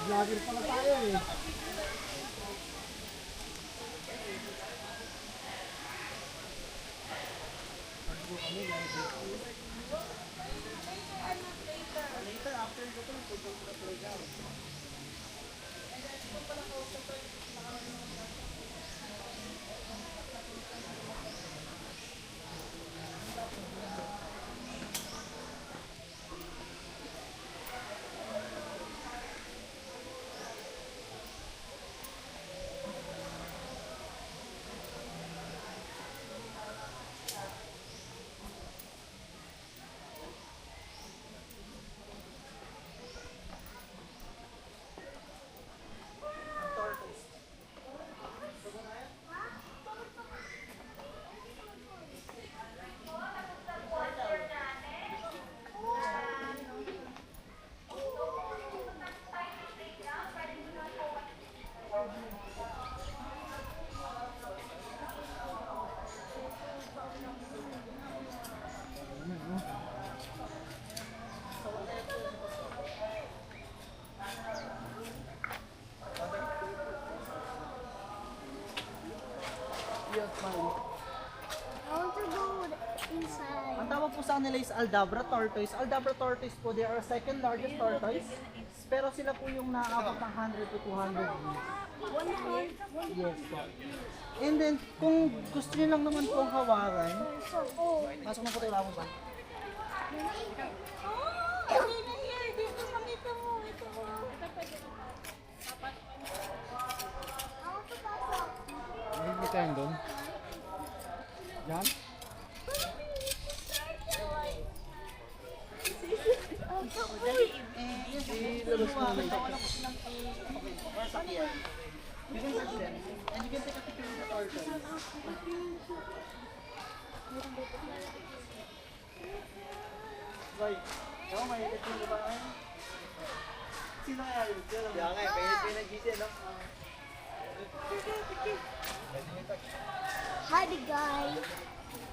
Vlogger pala tayo eh. I want to go inside. Ang tawag po sa kanila is Aldabra tortoise. Aldabra tortoise po, they are second largest tortoise. Pero sila po yung nakaabot ng 100 to 200 years. Yes po. And then, kung gusto niyo lang naman po ang hawakan, pasok na po tayo lang ba? Hindi na here. Dito makita mo. Ito mo. Ako papasok. Hindi tayo doon. Yan? Ilabas mo naman. You can touch them. And you can take a picture with the tortoise. Right. Ako, may ikot yung babae. Sino kaya yun? Kaya nga, pinag-gisi, no? Hi, the guy.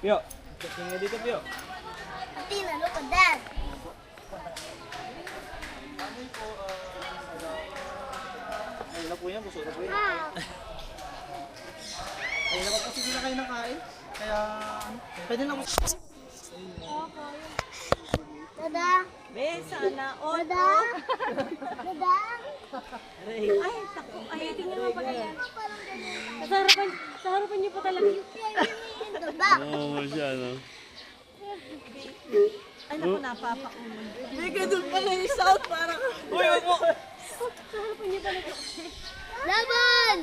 Pio! Tingin nga dito, Pio. Atina, look at that. Ayun na po yan, gusto na po yan. Ah, Ayun na po kasi sila kayo nakain. Kaya, pwede na po. Dada. Be, sana all. Dada. Dada. Ay, tako. Ay, tingnan mo pala yan. Parang ganyan. Sa harapan niyo po talaga. Dada. Oo, siya, no? Ay, naku, napapauman. Be, ganun pala yung sound. Parang, uy, wag mo. Sa harapan niyo talaga. Laban.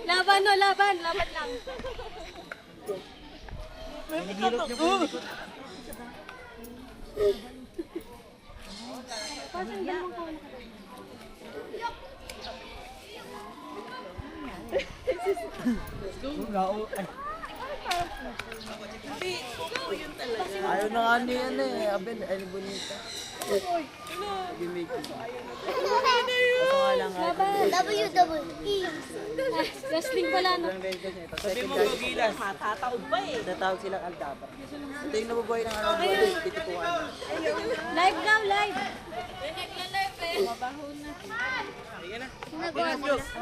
Laban, no, laban. Laban lang. Hinihilot niyo po yung likod. Pasang dalawang ko. Ayaw na nga niya yan eh. Abel, ay bonita. Gimmicky. Ito nga lang nga. WWE. Wrestling pala, no? Sabi mo gugilas. Matataog pa eh. Natawag silang Aldabra. Ito yung nabubuhay ng ano. Titipuan. Live daw, live.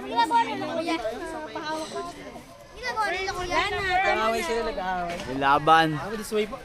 Ginagawa nila kuya. Pahawak ko. Ginagawa nila kuya. Nag-aaway sila, nag-aaway. Yung laban. Ako this way po.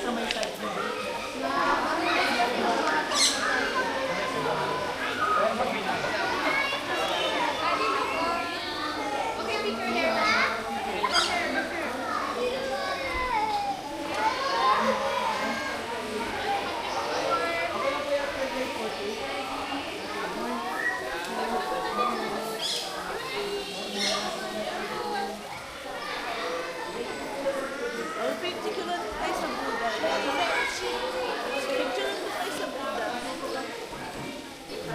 Sa may side. Or picture lang tayo sa Buddha. Picture lang tayo sa Buddha.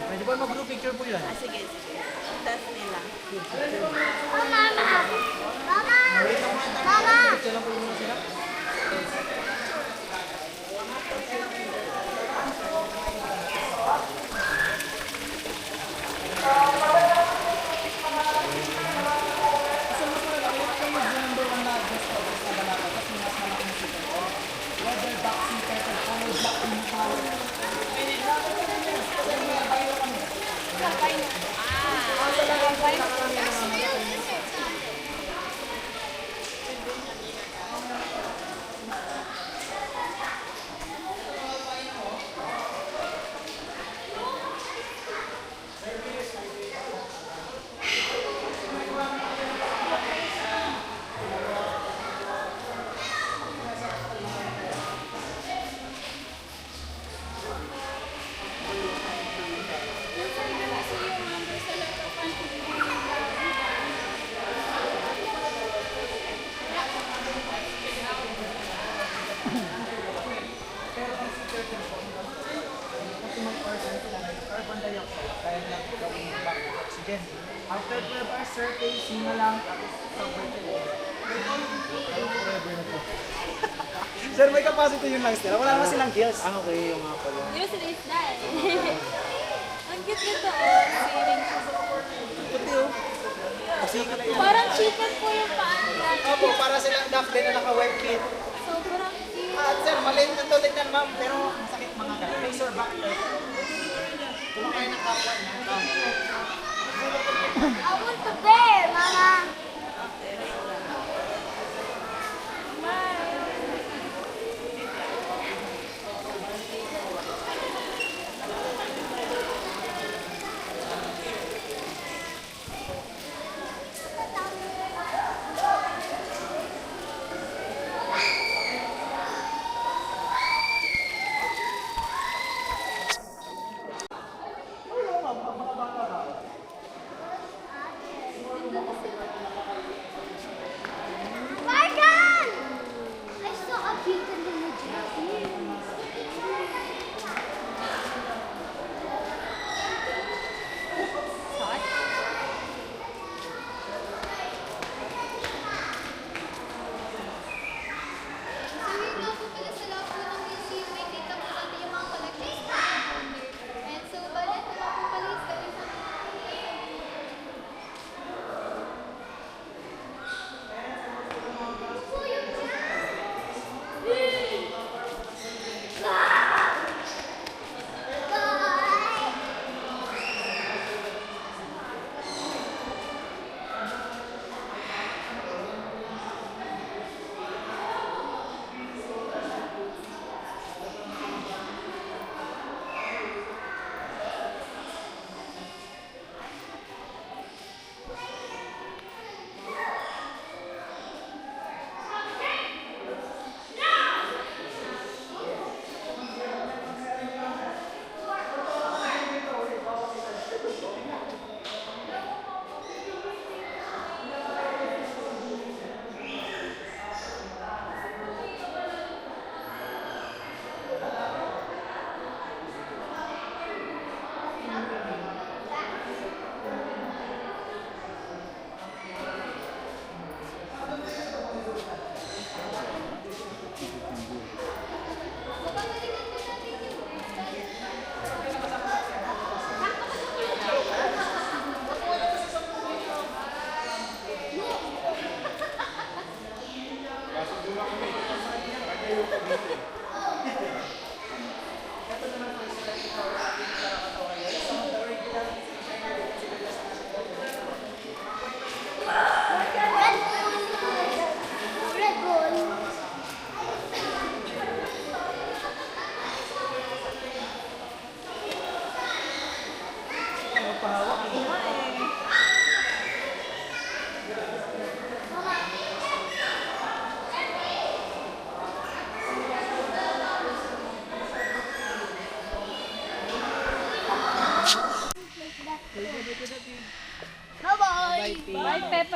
Pwede ba mag-group picture po yan? Ah, sige, sige. Test nila. Oh, mama! Mama! Mama! Picture lang po muna sila. Carbon dioxide, kaya niya gawin yung back to oxygen. After 12 hours, sir, tasting na lang, tapos sober to forever na po. Sir, may capacity yung lungs nila. Wala naman silang gills. Ah, okay, yung nga pala. Yun sila isda eh. Ang cute nito oh. Siring. Puti oh. Kasi Parang chicken po yung paan nila. Opo, para silang duck din na naka-web kit. Sobrang cute. Sir, maliit na to tignan ma'am, pero masakit mga ganun. Razor back to. Kumakain ng kapwa niya. I want the bear, mama. Morgan! I saw a cute in the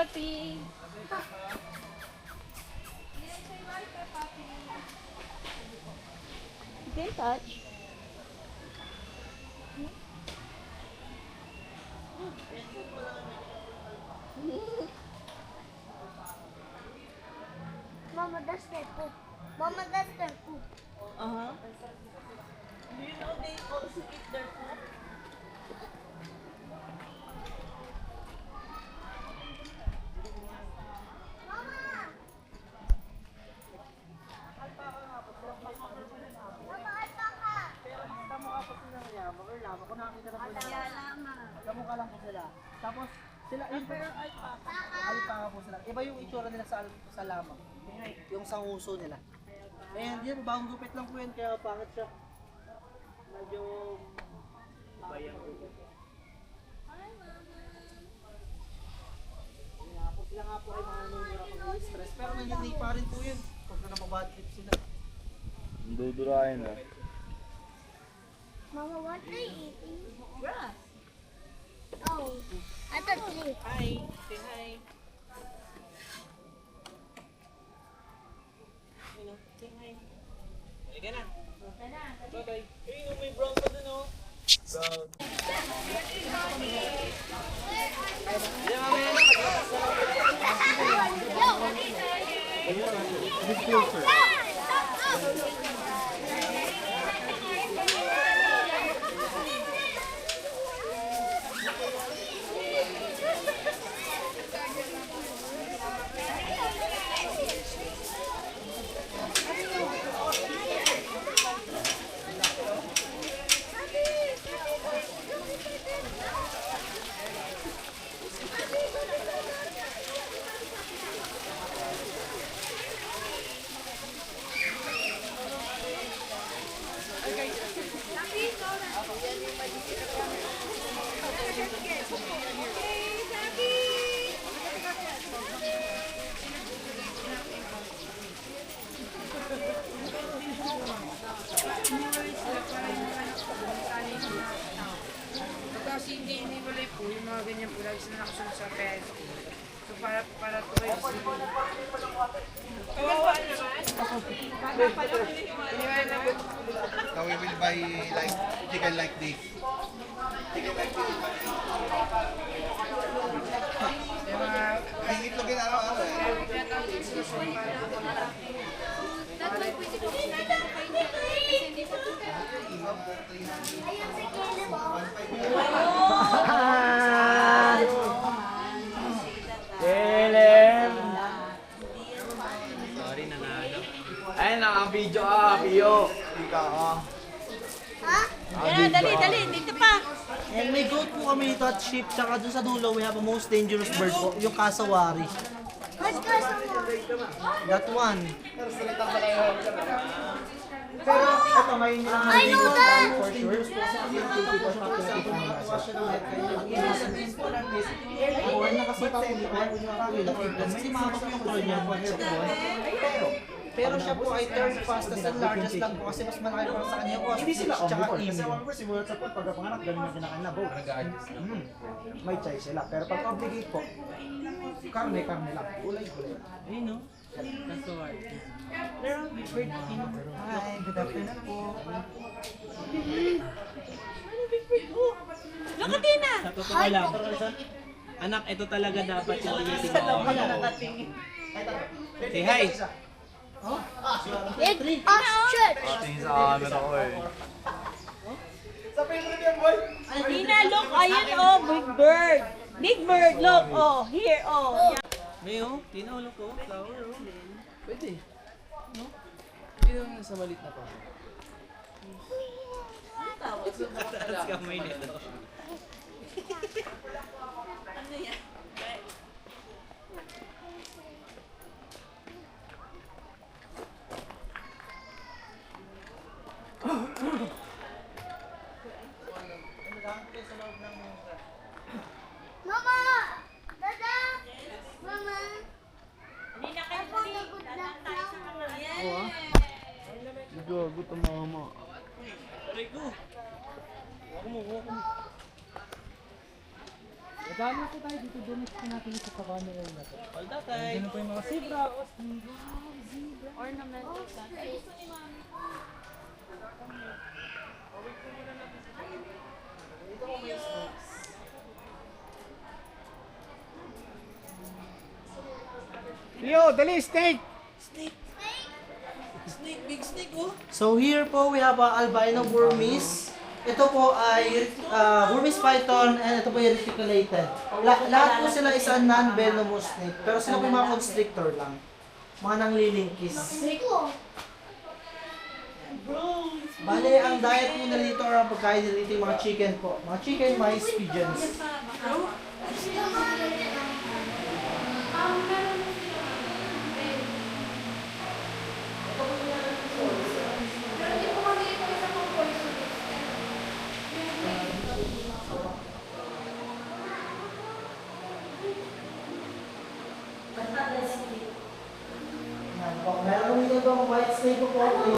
Papi. You can touch. Mama, that's their poop. Mama, that's their poop. Uh-huh. Do you know they also eat their food? Kamukha po sila ng yama or lama. Kung nakakita na po nila. Kamukha lang po sila. Tapos, sila, yun po, alpaka po sila. Iba yung itsura nila sa lama. Yung sa uso nila. And yun, bagong gupit lang po yun, kaya pangit siya. Medyo bayang gupit. Sila nga po ay mga nangyayara pag stress. Pero nangyayari pa rin po yun. Pag na napabad trip sila. Dudurahin na. Mama, what are they eating? Grass. Oh, I thought they. Hi. Say hi. Say hi. Halika na. Bye-bye. Hey, may brown pa dun, oh. Brown. Tapos hindi iniwalay po yung mga ganyan po lagi sila nakasunod sa peso. So para tuloy sila. Now we will buy like chicken like this. Chicken like this. Yung mga Ay, itlog yun araw-araw eh. Kelen! Sorry, nanalo. Ay, naka-video ka, Pio. Ika ka. Dali. Dito pa. And may goat po kami dito at sheep, tsaka doon sa dulo, we have a most dangerous bird po, yung kasawari. What's the That one. Pero ito, ngayon nyo lang I know that! for sure. Kasi yung people sa mga siya ulit, kaya yung inasan din po lang is, or nakasita po dito, kasi mahaba po yung call niya, pero siya po ay third fastest and largest lang po kasi mas malaki pa sa kanya yung ostrich tsaka emu. Kasi ako simulat sa pagkapanganak, ganun yung kinakain na both. May choice sila. Pero pag obligate po, karne lang. Gulay. Ayun no? Kasawari. Pero bird king. Hi, good afternoon po. Lokatina. Sa totoo lang, anak, ito talaga dapat yung tinitingnan mo. Say hi! Big ostrich! Tingin sa camera ko eh. Tina, look. Ayan, oh. Big bird. Big bird, look. Oh, here, oh. May oh, tinaulo ko, flower oh. Pwede. No? Hindi naman sa malit na pa. Taas kamay nito. Ano yan? Mama! Dada! Mama! Hindi na kayo tayo sa mga yan. Gago to mama. Aray ko! Huwag mo. Kasama po tayo dito, donate po natin sa kabahan nila na to. All that time. Ganun po yung mga zebra, osprey. Ornamental plant. Leo, dali, snake! So here po we have albino Burmese. Ito po ay Burmese python and ito po yung reticulated. Lahat po sila is a non-venomous snake. Pero sila po yung mga constrictor lang. Mga nanglilingkis. Bale, ang diet po nila dito or ang pagkain nila dito yung mga chicken po. Mga chicken, mice, pigeons. Meron po dito white snake po.